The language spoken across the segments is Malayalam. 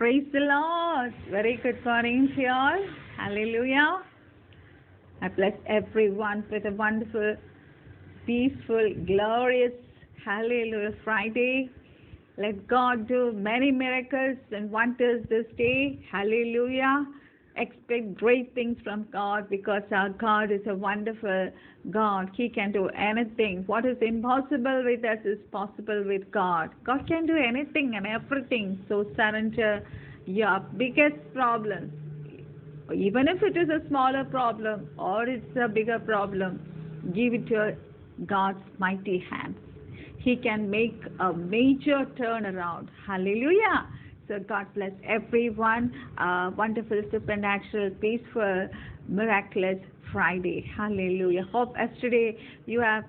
Praise the Lord. Very good morning to you all. Hallelujah. I bless everyone with a wonderful, peaceful, glorious, hallelujah Friday. Let God do many miracles and wonders this day. Hallelujah. Expect great things from God because our God is a wonderful God. He can do anything. What is impossible with us is possible with God. God can do anything and everything. So surrender your biggest problems. Even if it is a smaller problem or it's a bigger problem, give it to God's mighty hands. He can make a major turnaround. Hallelujah. So God bless everyone. Wonderful, supernatural, peaceful, miraculous Friday. Hallelujah. Hope yesterday you had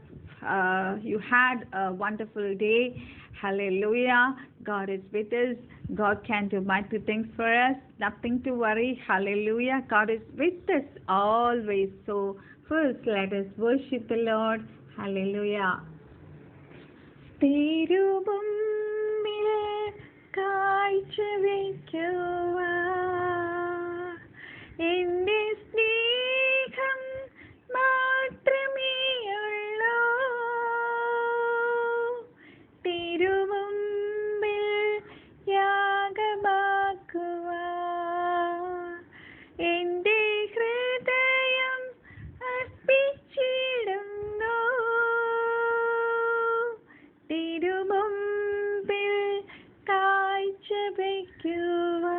a wonderful day. Hallelujah. God is with us. God can do mighty things for us. Nothing to worry. Hallelujah. God is with us always. So first let us worship the Lord. Hallelujah. തിരുമുമ്പിൽ കാഴ്ചവെക്കുവാൻ എൻ്റെ സ്നേഹം മാത്രമേയുള്ളൂ. തിരുമുമ്പിൽ യാഗമാക്കുവാൻ എൻ്റെ ഹൃദയം അർപ്പിച്ചിടുന്നു. തിരുമുമ്പിൽ കാഴ്ചവെക്കുവാൻ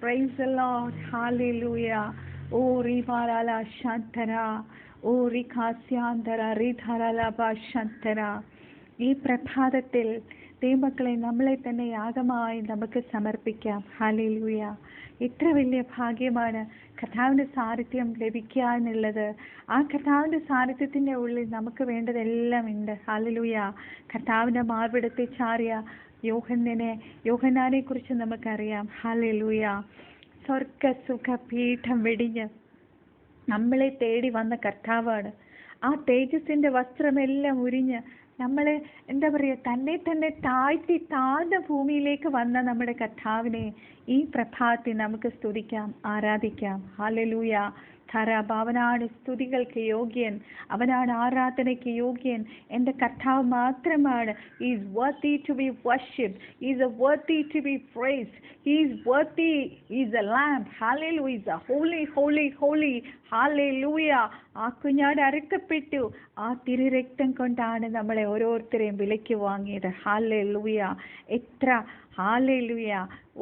Praise the Lord. Hallelujah. O Rivarala Shantara. O Rikhasyantara Ridharalaba Shantara. ഈ പ്രഭാതത്തിൽ ദൈവമക്കളെ നമ്മളെ തന്നെ യാഗമായി നമുക്ക് സമർപ്പിക്കാം. ഹല്ലേലൂയ. എത്ര വലിയ ഭാഗ്യമാണ് കർത്താവിൻ്റെ സാന്നിധ്യം ലഭിക്കുക എന്നുള്ളത്. ആ കർത്താവിൻ്റെ സാന്നിധ്യത്തിൻ്റെ ഉള്ളിൽ നമുക്ക് വേണ്ടതെല്ലാം ഉണ്ട്. ഹല്ലേലൂയ. കർത്താവിൻ്റെ മാർവിടത്തെ ചാരിയ യോഹന്നാനെ കുറിച്ച് നമുക്കറിയാം. ഹല്ലേലൂയ. സ്വർഗ സുഖ പീഠം വെടിഞ്ഞ് നമ്മളെ തേടി വന്ന കർത്താവാണ്. ആ തേജസ്സിൻ്റെ വസ്ത്രമെല്ലാം ഉരിഞ്ഞ് നമ്മളെ എന്താ പറയുക, തന്നെ താഴ്ന്ന ഭൂമിയിലേക്ക് വന്ന നമ്മുടെ കർത്താവിനെ ഈ പ്രഭാതത്തിൽ നമുക്ക് സ്തുതിക്കാം, ആരാധിക്കാം. ഹല്ലേലൂയ. അവനാണ് സ്തുതികൾക്ക് യോഗ്യൻ, അവനാണ് ആരാധനയ്ക്ക് യോഗ്യൻ. എൻ്റെ കർത്താവ് മാത്രമാണ്. He is worthy to be worshipped. He is worthy to be praised. He is worthy. He is a lamb. Hallelujah. Holy, holy, holy. Hallelujah. ആ കുഞ്ഞാട് അറുക്കപ്പെട്ടു. ആ തിരുരക്തം കൊണ്ടാണ് നമ്മളെ ഓരോരുത്തരെയും വിലയ്ക്ക് വാങ്ങിയത്. ഹല്ലേലൂയ. എത്ര ഹല്ലേലൂയ.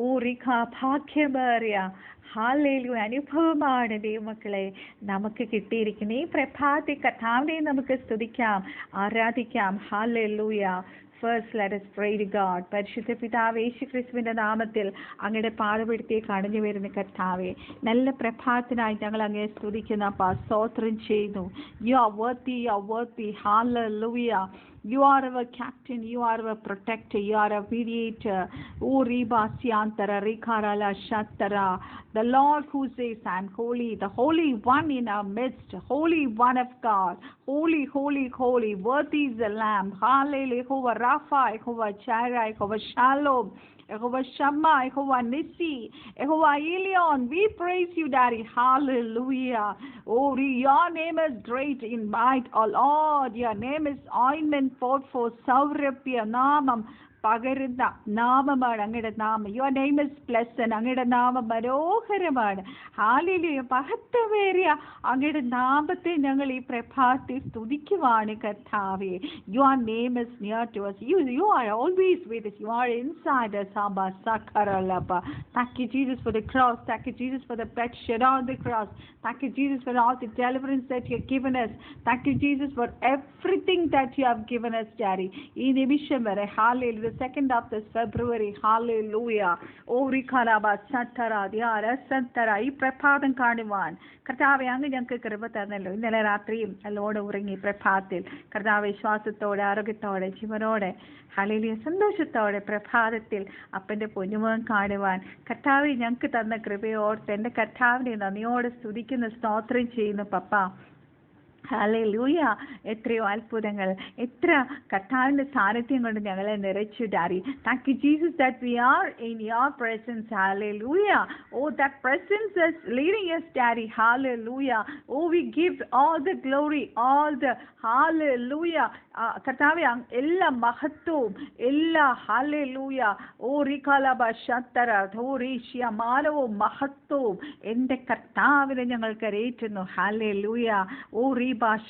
ഓ റിഖ ഭാഗ്യമേറിയ ഹല്ലേലൂയ അനുഭവമാണ് ദൈവമക്കളെ നമുക്ക് കിട്ടിയിരിക്കുന്നത്. ഈ പ്രഭാതത്തിൽ കർത്താവിനെ നമുക്ക് സ്തുതിക്കാം, ആരാധിക്കാം. Hallelujah. First, let us pray to God. പരിശുദ്ധ പിതാവേ, യേശുക്രിസ്തുവിന്റെ നാമത്തിൽ അങ്ങയുടെ പാദപീഠത്തെ കടന്നു വരുന്ന കർത്താവേ, നല്ല പ്രഭാതത്തിനായി ഞങ്ങൾ അങ്ങയെ സ്തുതിക്കുന്ന സ്തോത്രം ചെയ്യുന്നു. You are worthy, you are worthy. Hallelujah. You are our captain, you are our protector, you are a mediator. O Riba Siantara Rikarala Shatara. The Lord who says, I am holy, the Holy One in our midst, Holy One of God. Holy, holy, holy. Worthy is the Lamb. Hallelujah. Jehovah Rapha, Jehovah Jireh, Jehovah Shalom, Jehovah Shammah, Jehovah Nissi, Jehovah Elion. We praise you, Daddy. Hallelujah. Oh, your name is great in might, O Lord. Your name is ointment poured for Saurabhya Namam. പകരുന്ന നാമമാണ് അങ്ങയുടെ നാമം. Your name is pleasant. അങ്ങയുടെ നാമം മനോഹരമാണ്. ഹല്ലേലൂയ. മഹത്വമേറിയ അങ്ങയുടെ നാമത്തെ ഞങ്ങൾ ഈ പ്രഭാതത്തിൽ സ്തുതിക്കുവാണ് കർത്താവേ. Your name is near to us. You are always with us. You are inside us. Thank you, Jesus, for the cross. Thank you, Jesus, for the blood shed on the cross. Thank you, Jesus, for all the deliverance that you have given us. Thank you, Jesus, for everything that you have given us, Daddy. ഈ നിമിഷം വരെ hallelujah. The 2nd of this February. Hallelujah. Orikaraba Santara Diara Santara. ഈ പ്രഭാതം കാണുവാൻ കർത്താവെ അങ്ങ് ഞങ്ങൾക്ക് കൃപ തന്നല്ലോ. ഇന്നലെ രാത്രിയും എല്ലോടെ ഉറങ്ങി പ്രഭാതത്തിൽ കർത്താവ് വിശ്വാസത്തോടെ ആരോഗ്യത്തോടെ ജീവനോടെ ഹല്ലേലൂയ സന്തോഷത്തോടെ പ്രഭാതത്തിൽ അപ്പൻ്റെ പൊന്നുമുഖം കാണുവാൻ കർത്താവെ ഞങ്ങൾക്ക് തന്ന കൃപയോർത്ത് എൻ്റെ കർത്താവിനെ നന്ദിയോടെ സ്തുതിക്കുന്ന സ്തോത്രം ചെയ്യുന്നു പപ്പ. ഹല്ലേലൂയ. എത്രയോ അത്ഭുതങ്ങൾ, എത്ര കർത്താവിൻ്റെ സാന്നിധ്യം കൊണ്ട് ഞങ്ങളെ നിറച്ചു daddy. Thank you Jesus that we are in your presence. Hallelujah. Oh that presence is leading us daddy. Hallelujah. Oh we give all the glory, all the hallelujah. കർത്താവെ എല്ലാ മഹത്വവും എല്ലാ ഹല്ലേലൂയ ഓ റികാലബ ശത്തര ധോരീഷ്യ മാനവും മഹത്വവും എൻ്റെ കർത്താവിനെ ഞങ്ങൾ കരയേറ്റുന്നു. Hallelujah. Oh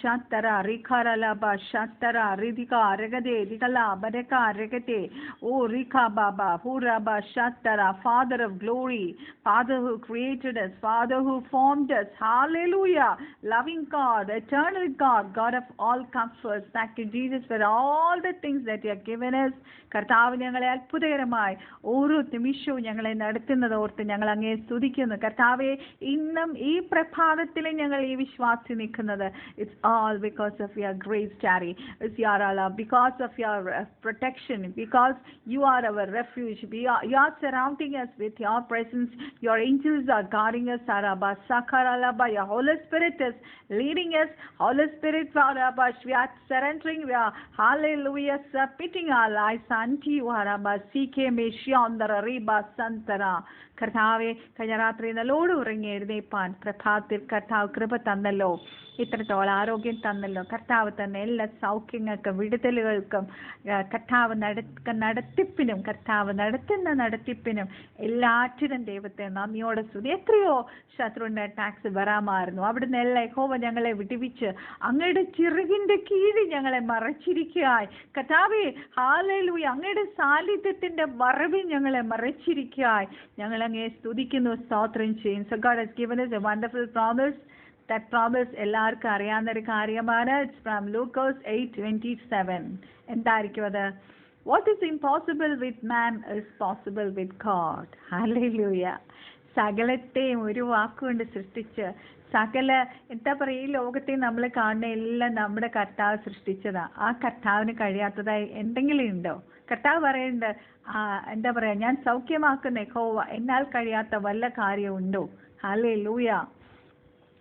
Shantara, Rikaralaba, Shantara, Ridika, Regade, Dikala, Badeka, Regate, O Rika Baba, Huraba, Shantara, Father of glory, Father who created us, Father who formed us. Hallelujah. Loving God, eternal God, God of all comforts. Thank you, Jesus, for all the things that you have given us. കർത്താവ് ഞങ്ങളെ അത്ഭുതകരമായി ഓരോ നിമിഷവും ഞങ്ങളെ നടത്തുന്നതോർത്ത് ഞങ്ങൾ അങ്ങേ സ്തുതിക്കുന്നു. കർത്താവെ, ഇന്നും ഈ പ്രഭാതത്തിലും ഞങ്ങൾ ഈ വിശ്വാസി നിൽക്കുന്നത് it's all because of your grace, Daddy. It's your love, because of your protection, because you are our refuge. You are surrounding us with your presence. Your angels are guarding us. Araba Sakaralaba. Your Holy Spirit is leading us. Holy Spirit, Araba, we are surrendering. We are hallelujah submitting our lives unto you. Araba Sike Meshiandara Riba Santara. കർത്താവെ, കഴിഞ്ഞ രാത്രി നല്ലോട് ഉറങ്ങി എഴുന്നേപ്പാൻ പ്രഭാതത്തിൽ കർത്താവ് കൃപ തന്നല്ലോ. ഇത്രത്തോളം അവൾ ആരോഗ്യം തന്നല്ലോ. കർത്താവ് തന്നെ എല്ലാ സൗഖ്യങ്ങൾക്കും വിടുതലുകൾക്കും കർത്താവ് നടത്തിപ്പിനും കർത്താവ് നടത്തുന്ന നടത്തിപ്പിനും എല്ലാറ്റിനും ദൈവത്തെ നന്ദിയോടെ സ്തുതി. എത്രയോ ശത്രുവിൻ്റെ അറ്റാക്സ് വരാമായിരുന്നു. അവിടുന്ന് എല്ലാ യഹോവ ഞങ്ങളെ വിടുവിച്ച് അങ്ങയുടെ ചിറകിൻ്റെ കീഴിൽ ഞങ്ങളെ മറച്ചിരിക്കുകയായി. കർത്താവേ ഹല്ലേലൂയ, അങ്ങയുടെ സാന്നിധ്യത്തിൻ്റെ മറവിൽ ഞങ്ങളെ മറച്ചിരിക്കുകയായി. ഞങ്ങൾ അങ്ങയെ സ്തുതിക്കുന്നു, സ്തോത്രം ചെയ്യും. So God has given us a wonderful promise. That promise എല്ലാവർക്കും അറിയാവുന്ന ഒരു കാര്യമാണ്. It's from Luke 8:27. എന്തായിരിക്കും അത്? What is impossible with man is possible with God. Hallelujah. സകലത്തെയും ഒരു വാക്കുകൊണ്ട് സൃഷ്ടിച്ച് സകല എന്താ പറയുക, ഈ ലോകത്തെ നമ്മൾ കാണുന്ന എല്ലാം നമ്മുടെ കർത്താവ് സൃഷ്ടിച്ചതാ. ആ കർത്താവിന് കഴിയാത്തതായി എന്തെങ്കിലും ഉണ്ടോ? കർത്താവ് പറയുന്നുണ്ട്, എന്താ പറയാ, ഞാൻ സൗഖ്യമാക്കുന്ന യഹോവ, എന്നാൽ കഴിയാത്ത വല്ല കാര്യമുണ്ടോ? Hallelujah.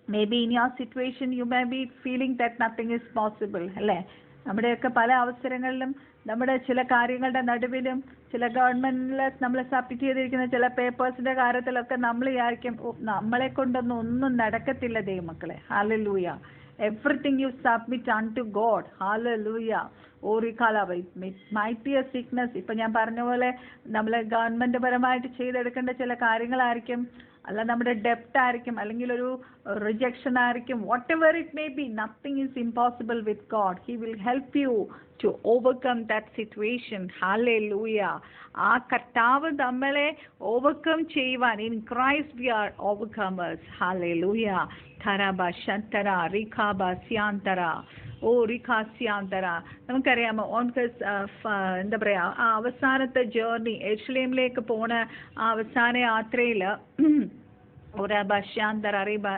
Maybe in your situation you may be feeling that nothing is possible. അല്ലേ? നമ്മുടെയൊക്കെ പല അവസരങ്ങളിലും നമ്മുടെ ചില കാര്യങ്ങളുടെ നടുവിലും ചില ഗവൺമെന്റിൽ നമ്മൾ സബ്മിറ്റ് ചെയ്തിരിക്കുന്ന ചില പേപ്പേഴ്സിന്റെ കാര്യത്തിലൊക്കെ നമ്മൾ വിചാരിക്കും നമ്മളെ കൊണ്ടൊന്നും ഒന്നും നടക്കത്തില്ല ദൈവമക്കളെ. Hallelujah. Everything you submit unto God. Hallelujah. It might be a sickness. ഇപ്പൊ ഞാൻ പറഞ്ഞ പോലെ നമ്മൾ ഗവൺമെന്റ് പരമായിട്ട് ചെയ്തെടുക്കേണ്ട ചില കാര്യങ്ങളായിരിക്കും, അല്ല നമ്മുടെ ഡെപ്റ്റ് ആയിരിക്കും, അല്ലെങ്കിൽ ഒരു റിജക്ഷൻ ആയിരിക്കും. Whatever it may be, nothing is impossible with God. He will help you to overcome that situation. Hallelujah. ആ കർത്താവ് നമ്മളെ ഓവർകം ചെയ്യുവാൻ, in Christ we are overcomers. Hallelujah. ധരബ ശന്തര റിഖാബ സ്യാന്തര റിഖാസ്യാന്തര. നമുക്കറിയാമോ, എന്താ പറയാ, ആ അവസാനത്തെ ജേർണി എരുശലേമിലേക്ക് പോണ ആ അവസാന യാത്രയിൽ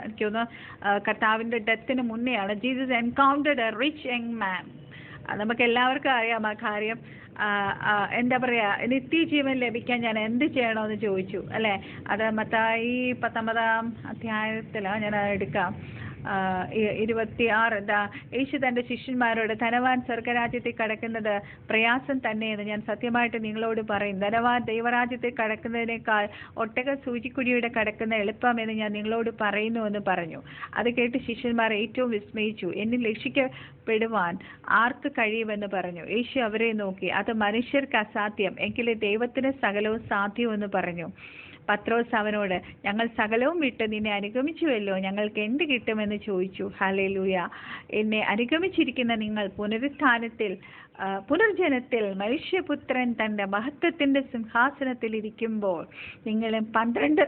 എനിക്കൊന്ന് കർത്താവിന്റെ ഡെത്തിന് മുന്നെയാണ് Jesus encountered a rich young man. നമുക്ക് എല്ലാവർക്കും അറിയാം ആ കാര്യം. എന്താ പറയാ, നിത്യജീവൻ ലഭിക്കാൻ ഞാൻ എന്ത് ചെയ്യണമെന്ന് ചോദിച്ചു, അല്ലെ? അത് മത്തായി 19-ാം അധ്യായത്തിലാണ് ഞാൻ എടുക്കാം. 26. യേശു തന്റെ ശിഷ്യന്മാരോട്, ധനവാൻ സ്വർഗരാജ്യത്തിൽ കടക്കുന്നത് പ്രയാസം തന്നെയെന്ന് ഞാൻ സത്യമായിട്ട് നിങ്ങളോട് പറയും. ധനവാൻ ദൈവരാജ്യത്തിൽ കടക്കുന്നതിനേക്കാൾ ഒട്ടക സൂചിക്കുഴിയുടെ കടക്കുന്ന എളുപ്പമെന്ന് ഞാൻ നിങ്ങളോട് പറയുന്നുവെന്ന് പറഞ്ഞു. അത് കേട്ട് ശിഷ്യന്മാർ ഏറ്റവും വിസ്മയിച്ചു. എന്നിൽ രക്ഷിക്കപ്പെടുവാൻ ആർക്ക് കഴിയുമെന്ന് പറഞ്ഞു. യേശു അവരെ നോക്കി, അത് മനുഷ്യർക്ക് അസാധ്യം, എങ്കിലും ദൈവത്തിന് സകലവും സാധ്യമെന്ന് പറഞ്ഞു. പത്രോസ് അവനോട്, ഞങ്ങൾ സകലവും വിട്ട് നിന്നെ അനുഗമിച്ചുവല്ലോ, ഞങ്ങൾക്ക് എന്ത് കിട്ടുമെന്ന് ചോദിച്ചു. ഹല്ലേലൂയ. എന്നെ അനുഗമിച്ചിരിക്കുന്ന നിങ്ങൾ പുനർജനത്തിൽ മനുഷ്യപുത്രൻ തന്റെ മഹത്വത്തിന്റെ സിംഹാസനത്തിൽ ഇരിക്കുമ്പോൾ നിങ്ങളും 12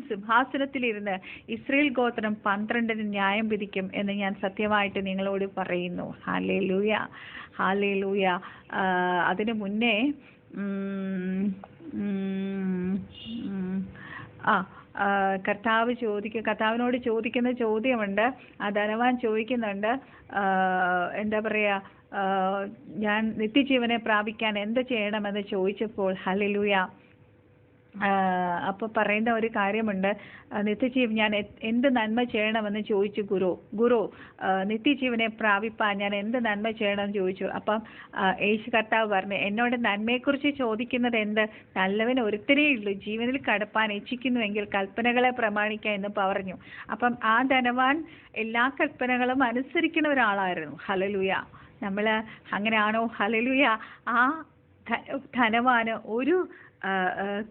സിംഹാസനത്തിലിരുന്ന് ഇസ്രായേൽ ഗോത്രം 12 ന്യായം വിധിക്കും എന്ന് ഞാൻ സത്യമായിട്ട് നിങ്ങളോട് പറയുന്നു. ഹല്ലേലൂയ. ഹല്ലേലൂയ. അതിനു മുന്നേ കർത്താവിനോട് ചോദിക്കുന്ന ചോദ്യമുണ്ട്. ആ ധനവാൻ ചോദിക്കുന്നുണ്ട്, എന്താ പറയാ, ഞാൻ നിത്യജീവനെ പ്രാപിക്കാൻ എന്ത് ചെയ്യണമെന്ന് ചോദിച്ചപ്പോൾ ഹല്ലേലൂയ, അപ്പോൾ പറയുന്ന ഒരു കാര്യമുണ്ട്, നിത്യജീവൻ ഞാൻ എന്ത് നന്മ ചെയ്യണമെന്ന് ചോദിച്ചു. ഗുരു നിത്യജീവനെ പ്രാപിപ്പാൻ ഞാൻ എന്ത് നന്മ ചെയ്യണമെന്ന് ചോദിച്ചു. അപ്പം യേശു കർത്താവ് പറഞ്ഞു, എന്നോട് നന്മയെക്കുറിച്ച് ചോദിക്കുന്നത് എന്ത്? നല്ലവന് ഒരുത്തരേ ഉള്ളൂ, ജീവനിൽ കടപ്പാൻ ഇച്ഛിക്കുന്നുവെങ്കിൽ കൽപ്പനകളെ പ്രമാണിക്കുക എന്ന് പറഞ്ഞു. അപ്പം ആ ധനവാൻ എല്ലാ കൽപ്പനകളും അനുസരിക്കുന്ന ഒരാളായിരുന്നു. ഹല്ലേലൂയ. നമ്മൾ അങ്ങനെയാണോ? ഹല്ലേലൂയ. ആ ധനവാന് ഒരു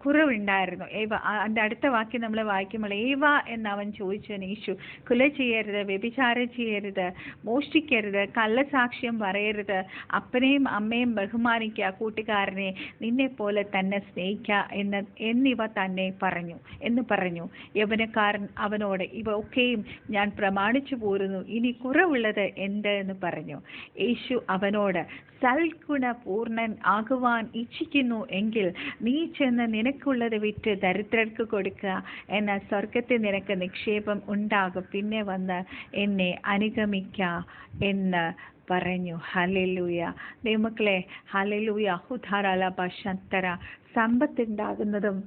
കുറവുണ്ടായിരുന്നു. അതിൻ്റെ അടുത്ത വാക്യം നമ്മൾ വായിക്കുമ്പോൾ, ഏവ എന്നവൻ ചോദിച്ചതിന് യേശു, കൊല ചെയ്യരുത്, വ്യഭിചാരം ചെയ്യരുത്, മോഷ്ടിക്കരുത്, കള്ളസാക്ഷ്യം പറയരുത്, അപ്പനെയും അമ്മയും ബഹുമാനിക്കുക, കൂട്ടുകാരനെ നിന്നെ പോലെ തന്നെ സ്നേഹിക്കുക എന്നിവ തന്നെ പറഞ്ഞു. യൗവനക്കാരൻ അവനോട്, ഇവ ഒക്കെയും ഞാൻ പ്രമാണിച്ചു പോരുന്നു, ഇനി കുറവുള്ളത് എന്ത് എന്ന് പറഞ്ഞു. യേശു അവനോട്, സൽഗുണപൂർണൻ ആകുവാൻ ഇച്ഛിക്കുന്നു എങ്കിൽ നീ ചെന്ന് നിനക്കുള്ളത് വിറ്റ് ദരിദ്രർക്ക് കൊടുക്കുക, എന്നാൽ സ്വർഗത്തിൽ നിനക്ക് നിക്ഷേപം ഉണ്ടാകും, പിന്നെ വന്ന് എന്നെ അനുഗമിക്ക എന്ന് പറഞ്ഞു. ഹല്ലേലൂയ. ദൈവമക്കളെ, ഹല്ലേലൂയ. ഹുധാരാലപശന്തര. സമ്പത്തുണ്ടാകുന്നതും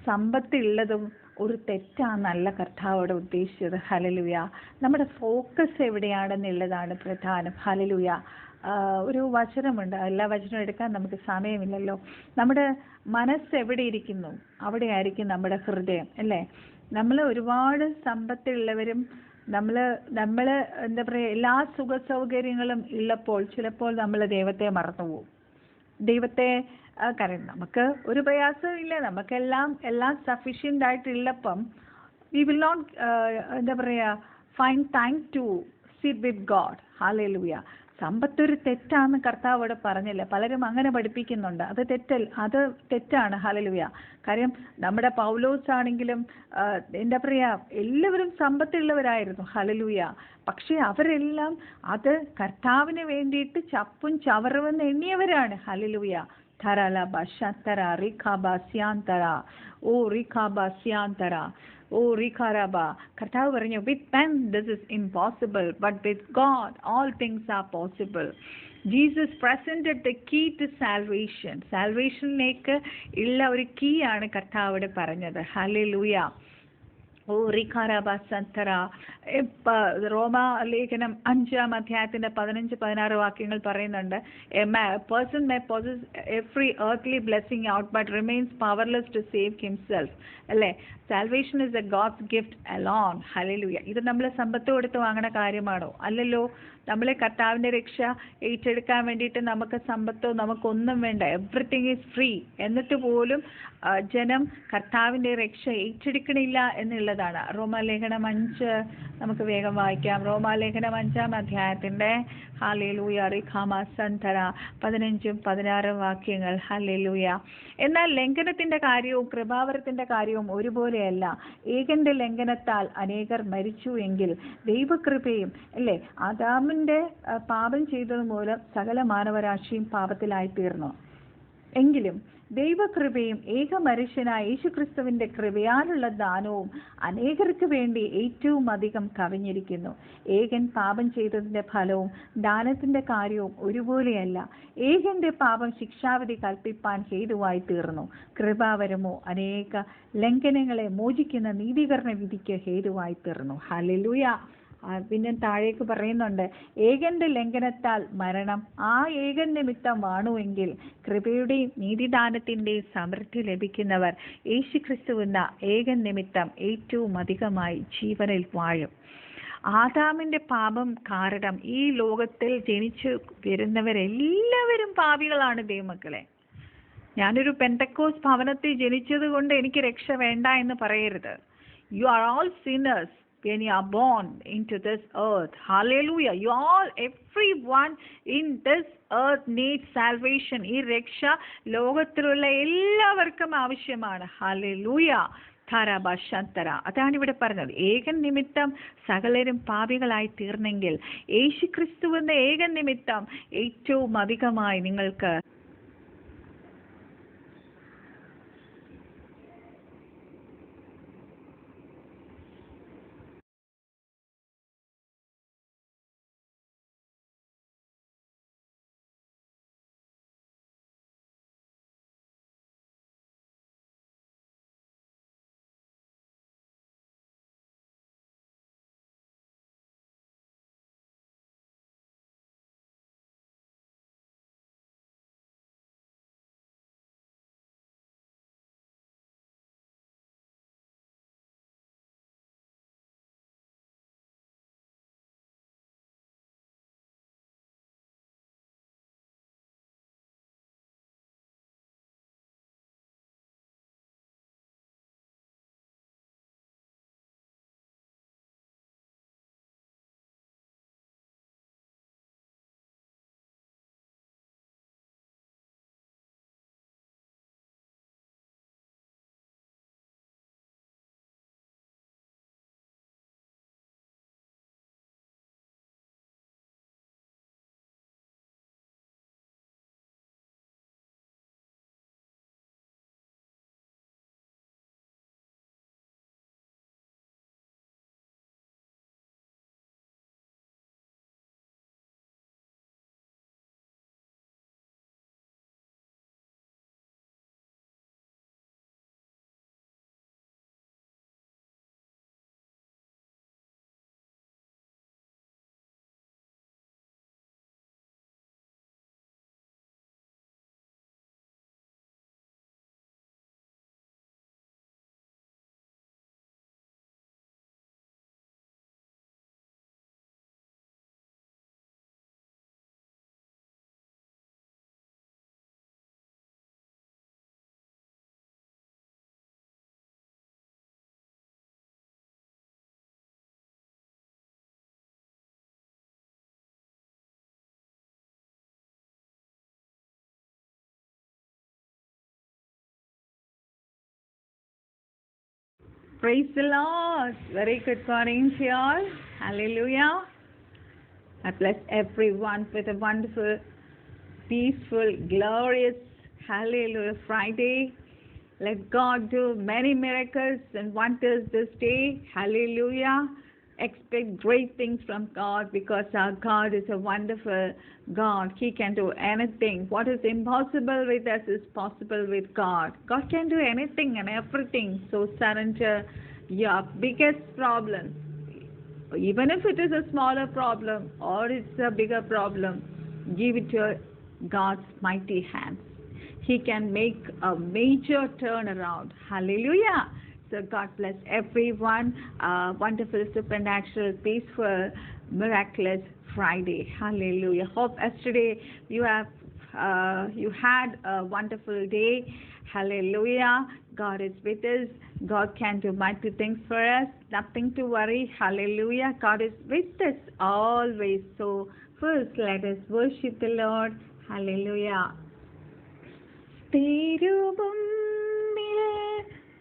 സമ്പത്തുള്ളതും ഒരു തെറ്റാന്നല്ല കർത്താവോട് ഉദ്ദേശിച്ചത്. ഹല്ലേലൂയ. നമ്മുടെ ഫോക്കസ് എവിടെയാണെന്നുള്ളതാണ് പ്രധാനം. ഹല്ലേലൂയ. ഒരു വചനമുണ്ട്, എല്ലാ വചനവും എടുക്കാൻ നമുക്ക് സമയമില്ലല്ലോ. നമ്മുടെ മനസ്സ് എവിടെ ഇരിക്കുന്നു അവിടെയായിരിക്കും നമ്മുടെ ഹൃദയം, അല്ലേ? നമ്മൾ ഒരുപാട് സമ്പത്തുള്ളവരും നമ്മൾ എന്താ പറയുക, എല്ലാ സുഖ സൗകര്യങ്ങളും ഉള്ളപ്പോൾ ചിലപ്പോൾ നമ്മൾ ദൈവത്തെ മറന്നുപോകും. ദൈവത്തെ കാര്യം നമുക്ക് ഒരു പ്രയാസവും ഇല്ല, എല്ലാം സഫീഷ്യൻ്റ് ആയിട്ടുള്ളപ്പം വി വിൽ നോട്ട് എന്താ പറയുക find time to sit with God. ഹല്ലേലൂയ. സമ്പത്തൊരു തെറ്റാന്ന് കർത്താവ് അവിടെ പറഞ്ഞില്ല. പലരും അങ്ങനെ പഠിപ്പിക്കുന്നുണ്ട്. അത് തെറ്റാണ്. ഹല്ലേലൂയ. കാര്യം നമ്മുടെ പൗലോസ് ആണെങ്കിലും എന്താ പറയുക, എല്ലാവരും സമ്പത്തുള്ളവരായിരുന്നു. ഹല്ലേലൂയ. പക്ഷേ അവരെല്ലാം അത് കർത്താവിന് വേണ്ടിയിട്ട് ചപ്പും ചവറുമെന്ന് എണ്ണിയവരാണ്. ഹല്ലേലൂയ. ധരലബ ശന്തര റിഖാബ സ്യാന്തര ഓ റിഖാബ സ്യാന്തര ഓ റിഖാരബ. കർത്താവ് പറഞ്ഞു, വിത്ത് men this is impossible, but with God all things are possible. Jesus presented the key to salvation. സാൽവേഷനിലേക്ക് ഉള്ള ഒരു കീ ആണ് കർത്താവ് പറഞ്ഞത്. ഹല്ലേലൂയ. ഓ റിഖാരബ സന്തര. റോമാലേഖനം 5-ാം അധ്യായത്തിന്റെ 15-16 വാക്യങ്ങൾ പറയുന്നുണ്ട്, a person may possess every earthly blessing out but remains powerless to save himself. അല്ലേ? Salvation is a God's gift alone. Hallelujah. ഇത് നമ്മൾ സമ്പത്ത് കൊടുത്ത് വാങ്ങണ കാര്യമാണോ? അല്ലല്ലോ. നമ്മളെ കർത്താവിൻ്റെ രക്ഷ ഏറ്റെടുക്കാൻ വേണ്ടിയിട്ട് നമുക്ക് സമ്പത്തോ നമുക്കൊന്നും വേണ്ട. Everything is free. എന്നിട്ട് പോലും ജനം കർത്താവിൻ്റെ രക്ഷ ഏറ്റെടുക്കണില്ല എന്നുള്ളതാണ്. റോമാലേഖനം 5 നമുക്ക് വേഗം വായിക്കാം. റോമാലേഖനം 5-ാം അധ്യായത്തിൻ്റെ ഹല്ലേലൂയ റിഖാമ സന്തര 15-16 വാക്യങ്ങൾ. ഹല്ലേലൂയ. എന്നാൽ ലംഘനത്തിൻ്റെ കാര്യവും കൃപാവരത്തിൻ്റെ കാര്യവും ഒരുപോലെയല്ല. ഏകന്റെ ലംഘനത്താൽ അനേകർ മരിച്ചു എങ്കിൽ ദൈവകൃപയും, അല്ലേ, ആദാമിൻ്റെ പാപം ചെയ്തത് മൂലം സകല മാനവരാശിയും പാപത്തിലായിത്തീർന്നു. എങ്കിലും ദൈവകൃപയും ഏകമനുഷ്യനായ യേശുക്രിസ്തുവിന്റെ കൃപയാലുള്ള ദാനവും അനേകർക്ക് വേണ്ടി ഏറ്റവും അധികം കവിഞ്ഞിരിക്കുന്നു. ഏകൻ പാപം ചെയ്തതിന്റെ ഫലവും ദാനത്തിന്റെ കാര്യവും ഒരുപോലെയല്ല. ഏകന്റെ പാപം ശിക്ഷാവിധി കൽപ്പിപ്പാൻ ഹേതുവായി തീർന്നു. കൃപാവരമോ അനേക ലംഘനങ്ങളെ മോചിക്കുന്ന നീതീകരണ വിധിക്ക് ഹേതുവായി തീർന്നു. ഹല്ലേലൂയ. പിന്നെ താഴേക്ക് പറയുന്നുണ്ട്, ഏകന്റെ ലംഘനത്താൽ മരണം ആ ഏകൻ നിമിത്തം വാണുവെങ്കിൽ കൃപയുടെയും നീതിദാനത്തിന്റെയും സമൃദ്ധി ലഭിക്കുന്നവർ യേശുക്രിസ്തുവെന്ന ഏകൻ നിമിത്തം ഏറ്റവും അധികമായി ജീവനിൽ വാഴും. ആദാമിന്റെ പാപം കാരണം ഈ ലോകത്തിൽ ജനിച്ചു വരുന്നവരെല്ലാവരും പാപികളാണ് ദൈവമക്കളെ. ഞാനൊരു പെന്തക്കോസ് ഭവനത്തിൽ ജനിച്ചത് കൊണ്ട് എനിക്ക് രക്ഷ വേണ്ട എന്ന് പറയരുത്. You are all sinners when you are born into this earth. Hallelujah. Everyone in this earth needs salvation. ഈ രക്ഷ ലോകത്തിലുള്ള എല്ലാവർക്കും ആവശ്യമാണ്. ഹല്ലേലൂയ. ധാരാഭാഷാന്തര. അതാണ് ഇവിടെ പറഞ്ഞത്. ഏകൻ നിമിത്തം സകലരും പാപികളായി തീർന്നെങ്കിൽ യേശുക്രിസ്തുവെന്ന ഏകൻ നിമിത്തം ഏറ്റവും അധികമായി നിങ്ങൾക്ക് Praise the Lord. Very good morning to you all. Hallelujah. I bless everyone with a wonderful, peaceful, glorious, hallelujah, Friday. Let God do many miracles and wonders this day. Hallelujah. Expect great things from God because our God is a wonderful God. He can do anything. What is impossible with us is possible with God. God can do anything and everything. So surrender your biggest problem. Even if it is a smaller problem or it's a bigger problem, give it to God's mighty hands. He can make a major turnaround. Hallelujah. So God bless everyone. Wonderful, supernatural, peaceful, miraculous Friday. Hallelujah. Hope yesterday you had a wonderful day. Hallelujah. God is with us. God can do mighty things for us. Nothing to worry. Hallelujah. God is with us always. So first let us worship the Lord. Hallelujah. തിരുമുമ്പിൽ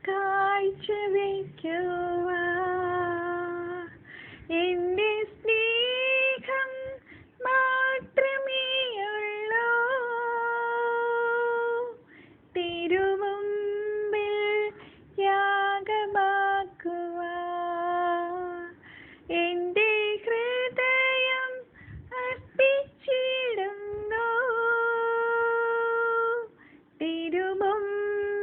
കാഴ്ചവയ്ക്കുവാൻ എൻ്റെ സ്നേഹം മാത്രമേയുള്ളൂ. തിരുമുമ്പിൽ യാഗമാക്കുവാൻ എൻ്റെ ഹൃദയം അർപ്പിച്ചിടുന്നു. തിരുമുമ്പിൽ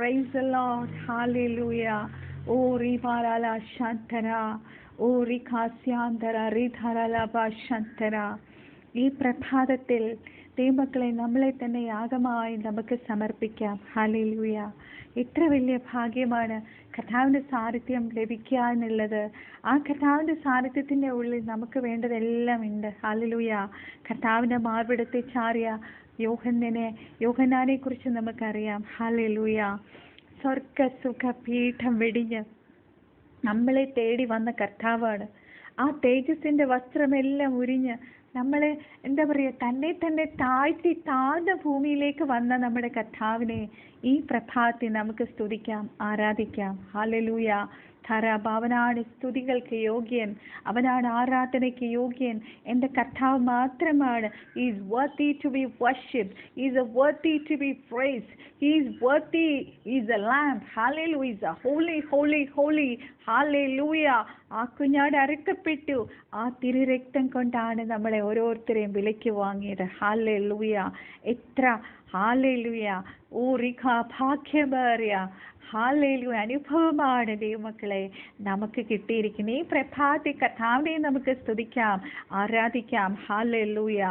Praise the Lord. Hallelujah. O Rivarala Shantara. O Rikasyantara Ridharalaba Shantara. ഈ പ്രഭാതത്തിൽ ദൈവമക്കളെ നമ്മളെ തന്നെ യാഗമായി നമുക്ക് സമർപ്പിക്കാം. ഹല്ലേലൂയ. എത്ര വലിയ ഭാഗ്യമാണ് കർത്താവിൻ്റെ സാന്നിധ്യം ലഭിക്കുക എന്നുള്ളത്. ആ കർത്താവിൻ്റെ സാന്നിധ്യത്തിൻ്റെ ഉള്ളിൽ നമുക്ക് വേണ്ടതെല്ലാം ഉണ്ട്. ഹല്ലേലൂയ. കർത്താവിൻ്റെ മാർവിടത്തെ ചാരിയ യോഹന്നാനെ കുറിച്ച് നമുക്കറിയാം. ഹല്ലേലൂയ. സ്വർഗ സുഖ പീഠം വെടിഞ്ഞ് നമ്മളെ തേടി വന്ന കർത്താവാണ്. ആ തേജസ്സിൻ്റെ വസ്ത്രമെല്ലാം ഉരിഞ്ഞ് നമ്മളെ എന്താ പറയുക, തന്നെ താഴ്ന്ന ഭൂമിയിലേക്ക് വന്ന നമ്മുടെ കർത്താവിനെ ഈ പ്രഭാതത്തിൽ നമുക്ക് സ്തുതിക്കാം, ആരാധിക്കാം. ഹല്ലേലൂയ. അവനാണ് സ്തുതികൾക്ക് യോഗ്യൻ, അവനാണ് ആരാധനയ്ക്ക് യോഗ്യൻ. എൻ്റെ കർത്താവ് മാത്രമാണ്. He is worthy to be worshipped. He is worthy to be praised. He is worthy. He is a lamb. Hallelujah. Holy, holy, holy. Hallelujah. ആ കുഞ്ഞാട് അറുക്കപ്പെട്ടു. ആ തിരുരക്തം കൊണ്ടാണ് നമ്മളെ ഓരോരുത്തരെയും വിലയ്ക്ക് വാങ്ങിയത്. ഹല്ലേലൂയ. എത്ര ഹല്ലേലൂയ. ഓ റിഖ ഭാഗ്യമേറിയ ഹല്ലേലൂയ അനുഭവമാണ് ദൈവമക്കളെ നമുക്ക് കിട്ടിയിരിക്കുന്നത്. ഈ പ്രഭാതത്തിൽ കർത്താവിനെ നമുക്ക് സ്തുതിക്കാം, ആരാധിക്കാം. Hallelujah.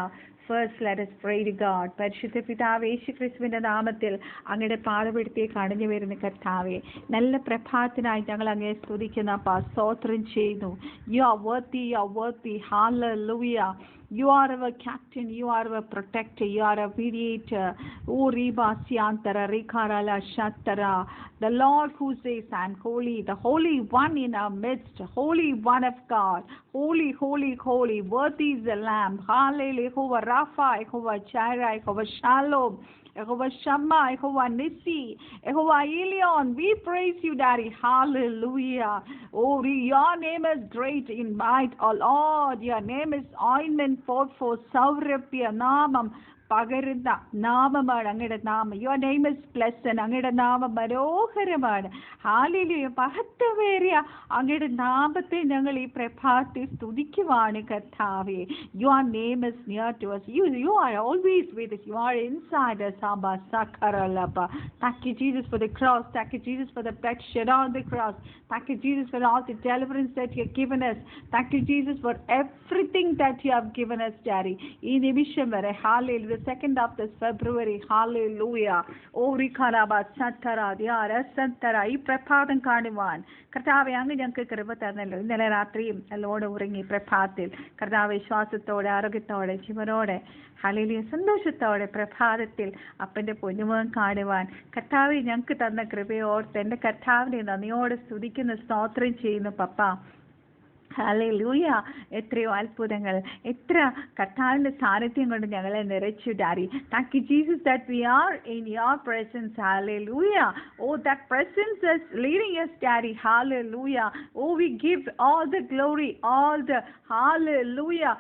First, let us pray to God. പരിശുദ്ധ പിതാവേ, യേശുക്രിസ്തുവിന്റെ നാമത്തിൽ അങ്ങയുടെ പാദപീഠത്തിലേക്ക് അണിഞ്ഞു വരുന്ന കർത്താവേ, നല്ല പ്രഭാതത്തിനായി ഞങ്ങൾ അങ്ങയെ സ്തുതിക്കുന്ന സ്തോത്രം ചെയ്യുന്നു. You are worthy, you are worthy. Hallelujah. You are our captain, you are our protector, you are a mediator. O Riba Siantara Rikarala Shatara. The Lord who says, I'm holy, the Holy One in our midst, Holy One of God. Holy, holy, holy. Worthy is the Lamb. Hallelujah. Jehovah Rapha, Jehovah Jireh, Jehovah Shalom, Jehovah Shammah, Jehovah Nissi, Jehovah Elion. We praise you, Daddy. Hallelujah. Oh, your name is great in might, O Lord. Your name is ointment poured for Saurabhya Namam. പകരുന്ന നാമമാണ് അങ്ങയുടെ നാമം. Your name is pleasant. അങ്ങയുടെ നാമം മനോഹരമാണ്. ഹല്ലേലൂയ. മഹത്വമേറിയ അങ്ങയുടെ നാമത്തെ ഞങ്ങൾ ഈ പ്രഭാതത്തിൽ സ്തുതിക്കുവാണ് കർത്താവേ. Your name is near to us. You are always with us. You are inside us. Abba Sakaralaba. Thank you, Jesus, for the cross. Thank you, Jesus, for the blood shed on the cross. Thank you, Jesus, for all the deliverance that you have given us. Thank you, Jesus, for everything that you have given us, Daddy. ഈ നിമിഷം വരെ hallelujah. The 2nd of this February. Hallelujah. Orikaraba Santara Diara Santara. ഈ പ്രഭാതം കാണുവാൻ കർത്താവെ അങ്ങ് ഞങ്ങൾക്ക് കൃപ തന്നല്ലോ. ഇന്നലെ രാത്രിയും നല്ലോണം ഉറങ്ങി പ്രഭാതത്തിൽ കർത്താവ് വിശ്വാസത്തോടെ ആരോഗ്യത്തോടെ ജീവനോടെ ഹല്ലേലൂയ സന്തോഷത്തോടെ പ്രഭാതത്തിൽ അപ്പൻ്റെ പൊന്നുമുഖം കാണുവാൻ കർത്താവെ ഞങ്ങൾക്ക് തന്ന കൃപയോർത്ത് എൻ്റെ കർത്താവിനെ നന്ദിയോടെ സ്തുതിക്കുന്ന സ്തോത്രം ചെയ്യുന്നു പപ്പ. ഹല്ലേലൂയ. എത്രയോ അത്ഭുതങ്ങൾ, എത്ര കർത്താവിൻ്റെ സാന്നിധ്യം കൊണ്ട് ഞങ്ങളെ നിറച്ചു daddy. Thank you Jesus that we are in your presence. Hallelujah. Oh that presence is leading us daddy. Hallelujah. Oh we give all the glory, all the hallelujah.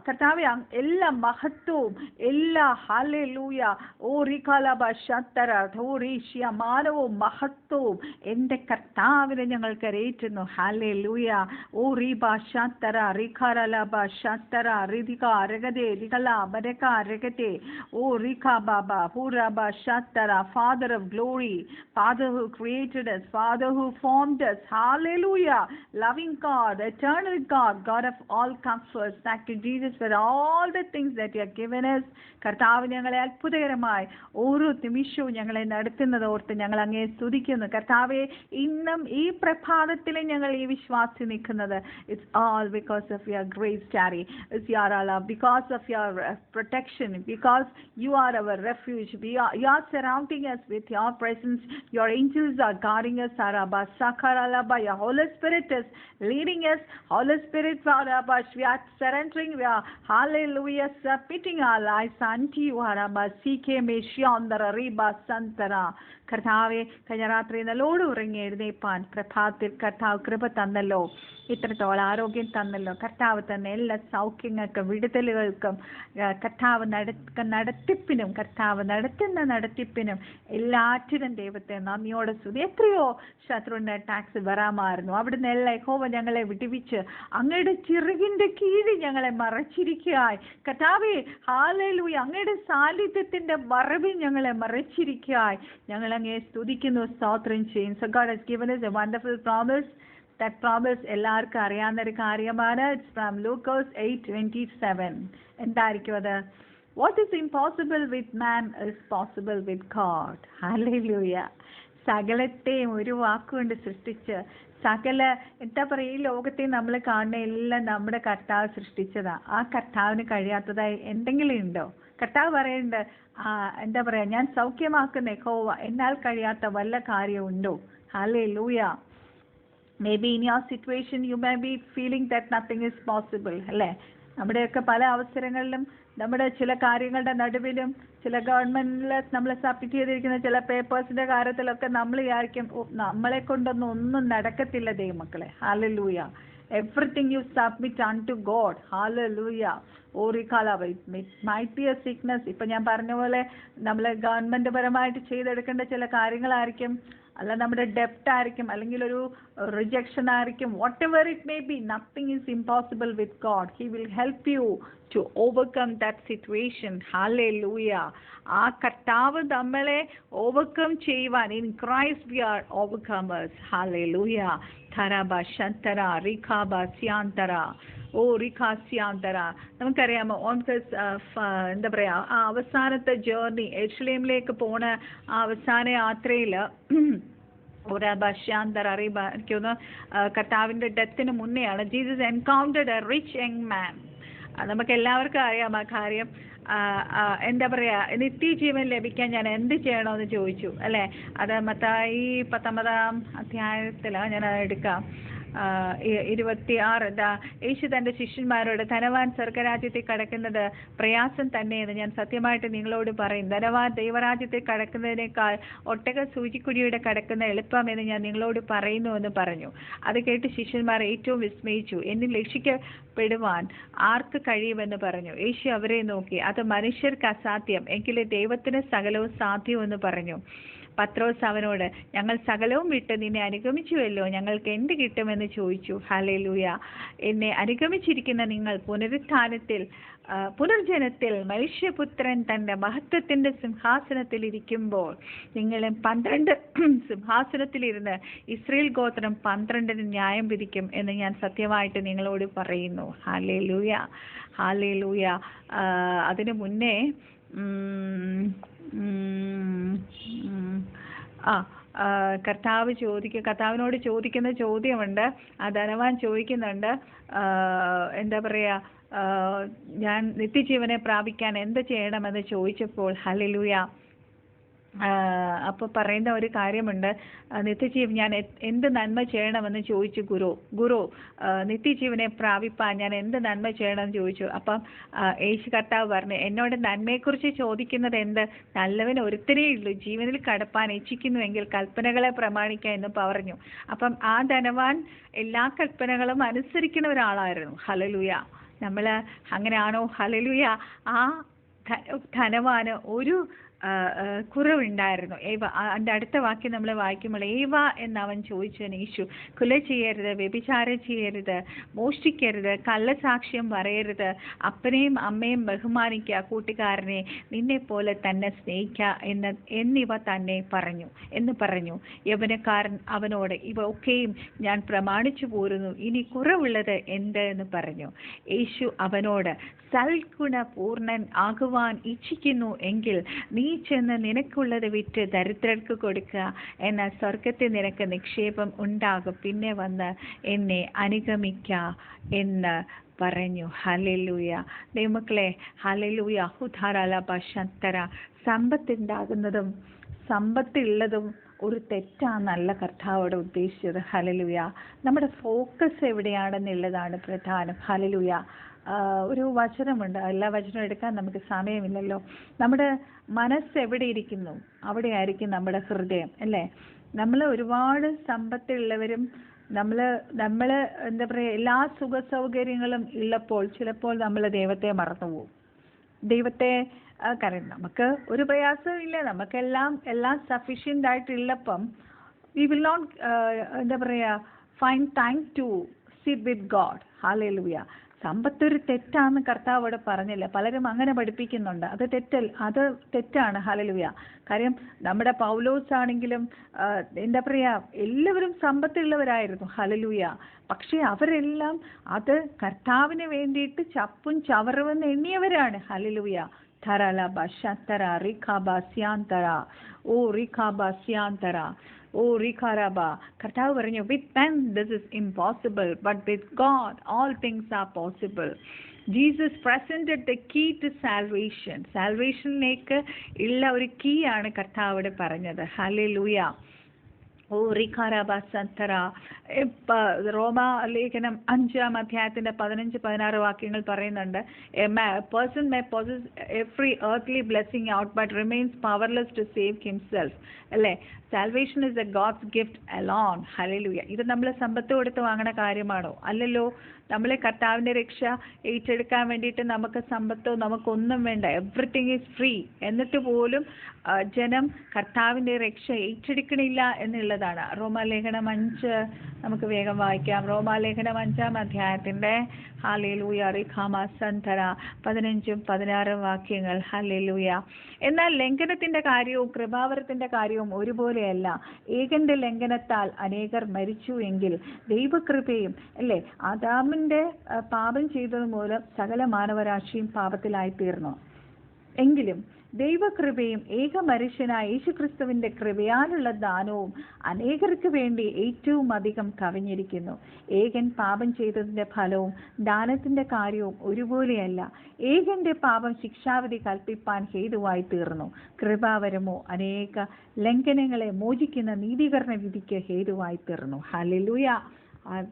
കർത്താവെ എല്ലാ മഹത്വവും എല്ലാ ഹല്ലേലൂയ ഓ റികാലബ ശത്തര ധോരീഷ്യ മാനവും മഹത്വവും എൻ്റെ കർത്താവിനെ ഞങ്ങൾ കരയേറ്റുന്നു. Hallelujah. Oh Shantara Rikaralaba Shantara Ridika Regade Rigala Bareka Regate. O Rika Baba Puraba Shantara. Father of glory, Father who created us, Father who formed us. Hallelujah. Loving God, eternal God, God of all comforts. Thank you, Jesus, for all the things that you have given us. കർത്താവ് ഞങ്ങളെ അത്ഭുതകരമായി ഓരോ നിമിഷവും ഞങ്ങളെ നടത്തുന്നത് ഓർത്ത് ഞങ്ങൾ അങ്ങേ സ്തുതിക്കുന്നു. കർത്താവെ, ഇന്നും ഈ പ്രഭാതത്തിലെ ഞങ്ങൾ ഈ വിശ്വാസത്തിൽ നിൽക്കുന്നത് it's all because of your grace, Daddy. It's your love, because of your protection, because you are our refuge. You are surrounding us with your presence. Your angels are guarding us. Araba Sakaralaba. Your Holy Spirit is leading us. Holy Spirit, Araba, we are surrendering. We are hallelujah submitting our lives unto you. Araba Sike Meshiandara Riba Santara. കർത്താവെ, കഴിഞ്ഞ രാത്രി നല്ലോണം ഉറങ്ങി എഴുന്നേൽപ്പാൻ പ്രഭാതത്തിൽ കർത്താവ് കൃപ തന്നല്ലോ. ഇത്രത്തോളം ആരോഗ്യം തന്നല്ലോ. കർത്താവ് തന്ന എല്ലാ സൗഖ്യങ്ങൾക്കും വിടുതലുകൾക്കും കർത്താവ് നടത്തിപ്പിനും കർത്താവ് നടത്തുന്ന നടത്തിപ്പിനും എല്ലാറ്റിനും ദൈവത്തെ നന്ദിയോടെ സ്തുതി. എത്രയോ ശത്രുവിൻ്റെ അറ്റാക്സ് വരാമായിരുന്നു. അവിടുന്ന് എല്ലാ യഹോവ ഞങ്ങളെ വിടുവിച്ച് അങ്ങയുടെ ചിറകിൻ്റെ കീഴിൽ ഞങ്ങളെ മറച്ചിരിക്കുകയായി. കർത്താവേ ഹല്ലേലൂയ, അങ്ങയുടെ സാന്നിധ്യത്തിൻ്റെ മറവിൽ ഞങ്ങളെ മറച്ചിരിക്കുകയായി. ഞങ്ങൾ അങ്ങയെ സ്തുതിക്കുന്നു, സ്തോത്രം ചെയ്യും. So God has given us a wonderful promise. That promise എല്ലാവർക്കും അറിയാവുന്നൊരു കാര്യമാണ്. It's from Luke 8:27. എന്തായിരിക്കും അത്? What is impossible with man is possible with God. Hallelujah. സകലത്തെയും ഒരു വാക്കുകൊണ്ട് സൃഷ്ടിച്ച് സകല എന്താ പറയുക, ഈ ലോകത്തെ നമ്മൾ കാണുന്ന എല്ലാം നമ്മുടെ കർത്താവ് സൃഷ്ടിച്ചതാ. ആ കർത്താവിന് കഴിയാത്തതായി എന്തെങ്കിലും ഉണ്ടോ? കർത്താവ് പറയുന്നുണ്ട്, എന്താ പറയാ, ഞാൻ സൗഖ്യമാക്കുന്ന യഹോവ, എന്നാൽ കഴിയാത്ത വല്ല കാര്യമുണ്ടോ? Hallelujah. Maybe in your situation you may be feeling that nothing is possible. അല്ലേ? നമ്മുടെയൊക്കെ പല അവസരങ്ങളിലും നമ്മുടെ ചില കാര്യങ്ങളുടെ നടുവിലും ചില ഗവൺമെന്റിൽ നമ്മൾ സബ്മിറ്റ് ചെയ്തിരിക്കുന്ന ചില പേപ്പേഴ്സിന്റെ കാര്യത്തിലൊക്കെ നമ്മൾ വിചാരിക്കും നമ്മളെ കൊണ്ടൊന്നും ഒന്നും നടക്കത്തില്ല ദൈവമക്കളെ. Hallelujah. Everything you submit unto God. Hallelujah. It might be a sickness. ഇപ്പൊ ഞാൻ പറഞ്ഞ പോലെ നമ്മൾ ഗവൺമെന്റ് പരമായിട്ട് ചെയ്തെടുക്കേണ്ട ചില കാര്യങ്ങളായിരിക്കും, അല്ല നമ്മുടെ ഡെപ്റ്റ് ആയിരിക്കും, അല്ലെങ്കിൽ ഒരു റിജക്ഷൻ ആയിരിക്കും. Whatever it may be, nothing is impossible with God. He will help you to overcome that situation. Hallelujah. ആ കർത്താവ് നമ്മളെ ഓവർകം ചെയ്യുവാൻ, in Christ we are overcomers. Hallelujah. ധരബ ശന്തര റിഖാബ സ്യാന്തര റിഖാസ്യാന്തര. നമുക്കറിയാമോ, എന്താ പറയാ, ആ അവസാനത്തെ ജേർണി എരുശലേമിലേക്ക് പോണ ആ അവസാന യാത്രയിൽ എനിക്കൊന്ന് കർത്താവിൻ്റെ ഡെത്തിന് മുന്നെയാണ് Jesus encountered a rich young man. നമുക്ക് എല്ലാവർക്കും അറിയാം ആ കാര്യം. എന്താ പറയാ, നിത്യജീവൻ ലഭിക്കാൻ ഞാൻ എന്ത് ചെയ്യണമെന്ന് ചോദിച്ചു, അല്ലേ? അത് മത്തായി 19-ാം അധ്യായത്തിലാണ് ഞാൻ എടുക്കാം. 26. യേശു തൻ്റെ ശിഷ്യന്മാരോട്, ധനവാൻ സ്വർഗരാജ്യത്തിൽ കടക്കുന്നത് പ്രയാസം തന്നെയെന്ന് ഞാൻ സത്യമായിട്ട് നിങ്ങളോട് പറയും. ധനവാൻ ദൈവരാജ്യത്തിൽ കടക്കുന്നതിനേക്കാൾ ഒട്ടക സൂചിക്കുഴിയുടെ കടക്കുന്ന എളുപ്പമെന്ന് ഞാൻ നിങ്ങളോട് പറയുന്നുവെന്ന് പറഞ്ഞു. അത് കേട്ട് ശിഷ്യന്മാർ ഏറ്റവും വിസ്മയിച്ചു. എന്നിൽ രക്ഷിക്കപ്പെടുവാൻ ആർക്ക് കഴിയുമെന്ന് പറഞ്ഞു. യേശു അവരെ നോക്കി, അത് മനുഷ്യർക്ക് അസാധ്യം, എങ്കിലും ദൈവത്തിന് സകലവും സാധ്യമെന്ന് പറഞ്ഞു. പത്രോസ് അവനോട്, ഞങ്ങൾ സകലവും വിട്ട് നിന്നെ അനുഗമിച്ചുവല്ലോ, ഞങ്ങൾക്ക് എന്ത് കിട്ടുമെന്ന് ചോദിച്ചു. ഹല്ലേലൂയ. എന്നെ അനുഗമിച്ചിരിക്കുന്ന നിങ്ങൾ പുനർജനത്തിൽ മനുഷ്യപുത്രൻ തൻ്റെ മഹത്വത്തിൻ്റെ സിംഹാസനത്തിൽ ഇരിക്കുമ്പോൾ നിങ്ങളും 12 സിംഹാസനത്തിലിരുന്ന് ഇസ്രായേൽ ഗോത്രം 12 ന്യായം വിധിക്കും എന്ന് ഞാൻ സത്യമായിട്ട് നിങ്ങളോട് പറയുന്നു. ഹല്ലേലൂയ. ഹല്ലേലൂയ. അതിനു മുന്നേ കർത്താവിനോട് ചോദിക്കുന്ന ചോദ്യമുണ്ട്. ആ ധനവാൻ ചോദിക്കുന്നുണ്ട്, എന്താ പറയാ, ഞാൻ നിത്യജീവനെ പ്രാപിക്കാൻ എന്ത് ചെയ്യണമെന്ന് ചോദിച്ചപ്പോൾ ഹല്ലേലൂയ, അപ്പോൾ പറയുന്ന ഒരു കാര്യമുണ്ട്, നിത്യജീവൻ ഞാൻ എന്ത് നന്മ ചെയ്യണമെന്ന് ചോദിച്ചു. ഗുരു നിത്യജീവനെ പ്രാപിപ്പാൻ ഞാൻ എന്ത് നന്മ ചെയ്യണമെന്ന് ചോദിച്ചു. അപ്പം യേശു കർത്താവ് പറഞ്ഞു, എന്നോട് നന്മയെക്കുറിച്ച് ചോദിക്കുന്നത് എന്ത്? നല്ലവന് ഒരുത്തരേ ഉള്ളൂ, ജീവനിൽ കടപ്പാൻ ഇച്ഛിക്കുന്നുവെങ്കിൽ കൽപ്പനകളെ പ്രമാണിക്കുക എന്ന് പറഞ്ഞു. അപ്പം ആ ധനവാൻ എല്ലാ കൽപ്പനകളും അനുസരിക്കുന്ന ഒരാളായിരുന്നു. ഹല്ലേലൂയ. നമ്മൾ അങ്ങനെയാണോ? ഹല്ലേലൂയ. ആ ധനവാന് ഒരു കുറവുണ്ടായിരുന്നു. അതിൻ്റെ അടുത്ത വാക്യം നമ്മൾ വായിക്കുമ്പോൾ, ഏവ എന്നവൻ ചോദിച്ചതിന് യേശു, കൊല ചെയ്യരുത്, വ്യഭിചാരം ചെയ്യരുത്, മോഷ്ടിക്കരുത്, കള്ളസാക്ഷ്യം പറയരുത്, അപ്പനെയും അമ്മയും ബഹുമാനിക്കുക, കൂട്ടുകാരനെ നിന്നെപ്പോലെ തന്നെ സ്നേഹിക്കുക എന്നിവ തന്നെ പറഞ്ഞു. യൗവനക്കാരൻ അവനോട്, ഇവ ഒക്കെയും ഞാൻ പ്രമാണിച്ചു പോരുന്നു, ഇനി കുറവുള്ളത് എന്ത് എന്ന് പറഞ്ഞു. യേശു അവനോട്, സൽഗുണപൂർണൻ ആകുവാൻ ഇച്ഛിക്കുന്നു എങ്കിൽ നീ ചെന്ന് നിനക്കുള്ളത് വിറ്റ് ദരിദ്രർക്ക് കൊടുക്കുക, എന്നാൽ സ്വർഗത്തിൽ നിനക്ക് നിക്ഷേപം ഉണ്ടാകും, പിന്നെ വന്ന് എന്നെ അനുഗമിക്ക എന്ന് പറഞ്ഞു. ഹല്ലേലൂയ. ദൈവമക്കളെ, ഹല്ലേലൂയ. ഹുധാരാലപശന്തര. സമ്പത്തുണ്ടാകുന്നതും സമ്പത്തുള്ളതും ഒരു തെറ്റാന്നല്ല കർത്താവോട് ഉദ്ദേശിച്ചത്. ഹല്ലേലൂയ. നമ്മുടെ ഫോക്കസ് എവിടെയാണെന്നുള്ളതാണ് പ്രധാനം. ഹല്ലേലൂയ. ഒരു വചനമുണ്ട്, എല്ലാ വചനവും എടുക്കാൻ നമുക്ക് സമയമില്ലല്ലോ. നമ്മുടെ മനസ്സ് എവിടെ ഇരിക്കുന്നു അവിടെയായിരിക്കും നമ്മുടെ ഹൃദയം, അല്ലേ? നമ്മൾ ഒരുപാട് സമ്പത്തുള്ളവരും നമ്മൾ എന്താ പറയുക, എല്ലാ സുഖ സൗകര്യങ്ങളും ഉള്ളപ്പോൾ ചിലപ്പോൾ നമ്മൾ ദൈവത്തെ മറന്നുപോകും. ദൈവത്തെ കാരണം നമുക്ക് ഒരു പ്രയാസവും ഇല്ല, നമുക്കെല്ലാം സഫീഷ്യൻ്റ് ആയിട്ടുള്ളപ്പം വി വിൽ നോട്ട് എന്താ പറയുക find time to sit with God. ഹല്ലേലൂയ. സമ്പത്തൊരു തെറ്റാന്ന് കർത്താവ് അവിടെ പറഞ്ഞില്ല. പലരും അങ്ങനെ പഠിപ്പിക്കുന്നുണ്ട്. അത് തെറ്റാണ്. ഹല്ലേലൂയ. കാര്യം നമ്മുടെ പൗലോസ് ആണെങ്കിലും എന്താ പറയുക, എല്ലാവരും സമ്പത്തുള്ളവരായിരുന്നു. ഹല്ലേലൂയ. പക്ഷേ അവരെല്ലാം അത് കർത്താവിന് വേണ്ടിയിട്ട് ചപ്പും ചവറുമെന്ന് എണ്ണിയവരാണ്. ഹല്ലേലൂയ. ധരലബ ശന്തര റിഖാബാസ്യാന്തര ഓ റിഖാബാസ്യാന്തര ഓ റിഖാരബ. കർത്താവ് പറഞ്ഞു, വിത്ത് men this is impossible, but with God all things are possible. Jesus presented the key to salvation. സാൽവേഷനിലേക്ക് ഉള്ള ഒരു കീ ആണ് കർത്താവ് ഇവിടെ പറഞ്ഞത്. ഹല്ലേലൂയ. ഓ റിഖാരബ സന്തര. റോമാലേഖനം 5-ാം അധ്യായത്തിന്റെ 15-16 വാക്യങ്ങൾ പറയുന്നുണ്ട്, a person may possess every earthly blessing out but remains powerless to save himself. അല്ലേ? Salvation is a God's gift alone. Hallelujah. ഇത് നമ്മൾ സമ്പത്ത് കൊടുത്ത് വാങ്ങണ കാര്യമാണോ? അല്ലല്ലോ. നമ്മളെ കർത്താവിൻ്റെ രക്ഷ ഏറ്റെടുക്കാൻ വേണ്ടിയിട്ട് നമുക്ക് സമ്പത്തോ നമുക്കൊന്നും വേണ്ട. Everything is free. എന്നിട്ട് പോലും ജനം കർത്താവിൻ്റെ രക്ഷ ഏറ്റെടുക്കണില്ല എന്നുള്ളതാണ്. റോമാലേഖനം 5 നമുക്ക് വേഗം വായിക്കാം. റോമാലേഖനം 5-ാം അധ്യായത്തിൻ്റെ ഹല്ലേലൂയ റിഖാമാസന്തര 15-16 വാക്യങ്ങൾ. ഹല്ലേലൂയ. എന്നാൽ ലംഘനത്തിൻ്റെ കാര്യവും കൃപാവരത്തിൻ്റെ കാര്യവും ഒരുപോലെയല്ല. ഏകന്റെ ലംഘനത്താൽ അനേകർ മരിച്ചു എങ്കിൽ ദൈവകൃപയും, അല്ലേ, ആദാമിൻ്റെ പാപം ചെയ്തത് മൂലം സകല മാനവരാശിയും പാപത്തിലായിത്തീർന്നു. എങ്കിലും ദൈവകൃപയും ഏക മനുഷ്യനായ യേശുക്രിസ്തുവിന്റെ കൃപയാലുള്ള ദാനവും അനേകർക്ക് വേണ്ടി ഏറ്റവും അധികം കവിഞ്ഞിരിക്കുന്നു. ഏകൻ പാപം ചെയ്തതിന്റെ ഫലവും ദാനത്തിന്റെ കാര്യവും ഒരുപോലെയല്ല. ഏകന്റെ പാപം ശിക്ഷാവിധി കൽപ്പിപ്പാൻ ഹേതുവായി തീർന്നു. കൃപാവരമോ അനേക ലംഘനങ്ങളെ മോചിക്കുന്ന നീതീകരണ വിധിക്ക് ഹേതുവായി തീർന്നു. ഹല്ലേലൂയ.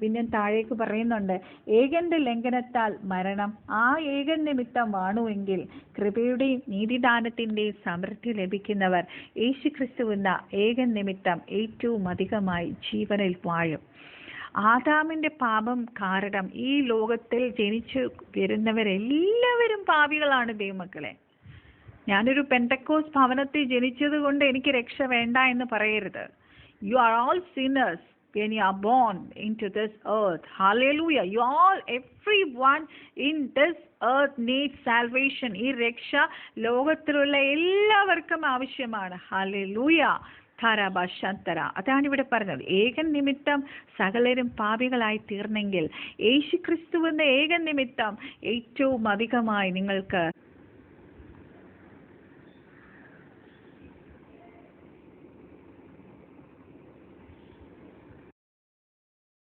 പിന്നെ താഴേക്ക് പറയുന്നുണ്ട്, ഏകന്റെ ലംഘനത്താൽ മരണം ആ ഏകൻ നിമിത്തം വാണുവെങ്കിൽ കൃപയുടെയും നീതിദാനത്തിന്റെയും സമൃദ്ധി ലഭിക്കുന്നവർ യേശുക്രിസ്തുവെന്ന ഏകൻ നിമിത്തം ഏറ്റവും അധികമായി ജീവനിൽ വാഴും. ആദാമിന്റെ പാപം കാരണം ഈ ലോകത്തിൽ ജനിച്ചു വരുന്നവരെല്ലാവരും പാപികളാണ് ദൈവമക്കളെ. ഞാനൊരു പെന്തക്കോസ് ഭവനത്തിൽ ജനിച്ചത് കൊണ്ട് എനിക്ക് രക്ഷ വേണ്ട എന്ന് പറയരുത്. You are all sinners when you are born into this earth. Hallelujah. You all, everyone in this earth needs salvation. ഈ രക്ഷ ലോകത്തിലുള്ള എല്ലാവർക്കും ആവശ്യമാണ്. ഹല്ലേലൂയ. ധാരാഭാഷാന്തര. അതാണ് ഇവിടെ പറഞ്ഞത്. ഏകൻ നിമിത്തം സകലരും പാപികളായി തീർന്നെങ്കിൽ യേശുക്രിസ്തുവെന്ന ഏകൻ നിമിത്തം ഏറ്റവും അധികമായി നിങ്ങൾക്ക്